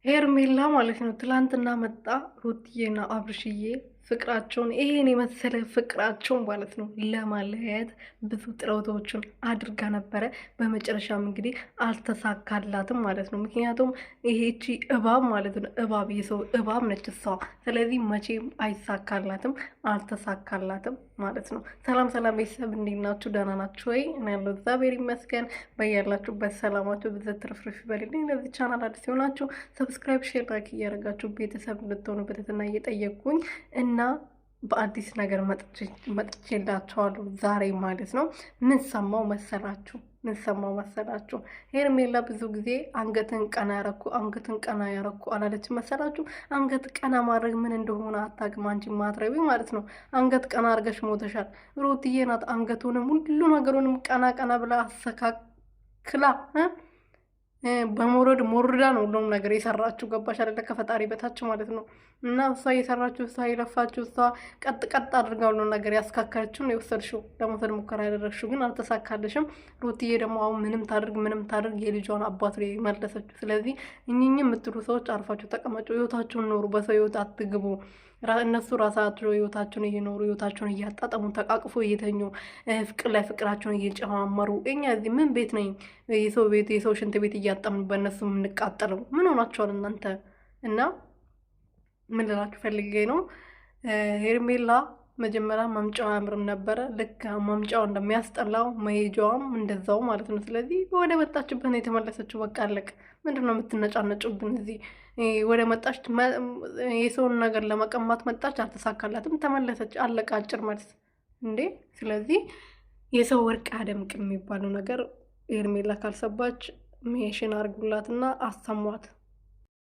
ሄርሜላ ማለት ነው ትላንትና መጣ ሩትዬና አብርሽዬ ፍቅራቸውን ይሄን የመሰለ ፍቅራቸውን ማለት ነው ለማለያየት ብዙ ጥረቶችን አድርጋ ነበረ። በመጨረሻም እንግዲህ አልተሳካላትም ማለት ነው። ምክንያቱም ይሄቺ እባብ ማለት ነው እባብ የሰው እባብ ነች እሷ። ስለዚህ መቼም አይሳካላትም፣ አልተሳካላትም ማለት ነው። ሰላም ሰላም ቤተሰብ እንዴት ናችሁ? ደህና ናችሁ ወይ? እኔ ያለው እግዚአብሔር ይመስገን። በያላችሁበት ሰላማችሁ ብዘት ትርፍርፍ ይበልልኝ። ለዚህ ቻናል አዲስ ሲሆናችሁ ሰብስክራይብ፣ ሼር፣ ላይክ እያደረጋችሁ ቤተሰብ እንድትሆኑ በትህትና እየጠየቅኩኝ እና በአዲስ ነገር መጥቼላችኋለሁ ዛሬ ማለት ነው። ምን ሰማው መሰላችሁ? ሄርሜላ ብዙ ጊዜ አንገትን ቀና ያረኩ አላለች መሰላችሁ? አንገት ቀና ማድረግ ምን እንደሆነ አታውቅም አንቺ ማትረቢ ማለት ነው። አንገት ቀና አድርገሽ ሞተሻል። ሩትዬ ናት አንገቱንም ሁሉ ነገሩንም ቀና ብላ አስተካክላ በመውረድ ሞርዳ ነው ሁሉም ነገር የሰራችሁ። ገባሽ አይደለ? ከፈጣሪ በታች ማለት ነው። እና እሷ የሰራችሁ እሷ የለፋችሁ እሷ ቀጥ አድርጋ ሁሉም ነገር ያስካካችው ነው የወሰድሽው። ለመውሰድ ሙከራ ያደረግሽው ግን አልተሳካልሽም። ሩትዬ ደግሞ አሁን ምንም ታድርግ የልጇን አባት ላይ መለሰችው። ስለዚህ እኝኝ የምትሉ ሰዎች አርፋችሁ ተቀመጡ፣ ህይወታችሁን ኖሩ፣ በሰው ህይወት አትግቡ። እነሱ ራሳቸው ህይወታቸውን እየኖሩ ህይወታቸውን እያጣጠሙ ተቃቅፎ እየተኙ ፍቅር ላይ ፍቅራቸውን እየጨማመሩ፣ እኛ እዚህ ምን ቤት ነኝ የሰው ቤት የሰው ሽንት ቤት እያጠምን በእነሱ የምንቃጠለው ምን ሆናችኋል እናንተ? እና ምን ልላችሁ ፈልጌ ነው ሄርሜላ መጀመሪያ መምጫው አያምርም ነበረ። ልክ መምጫው እንደሚያስጠላው መሄጃዋም እንደዛው ማለት ነው። ስለዚህ ወደ መጣችበት ነው የተመለሰችው። በቃ አለቅ። ምንድን ነው የምትነጫነጩብን? እዚህ ወደ መጣች የሰውን ነገር ለመቀማት መጣች፣ አልተሳካላትም፣ ተመለሰች። አለቃ። አጭር መልስ እንዴ። ስለዚህ የሰው ወርቅ አደምቅ የሚባለው ነገር ሄርሜላ ካልሰባች ሜሽን አርጉላትና አሰሟት።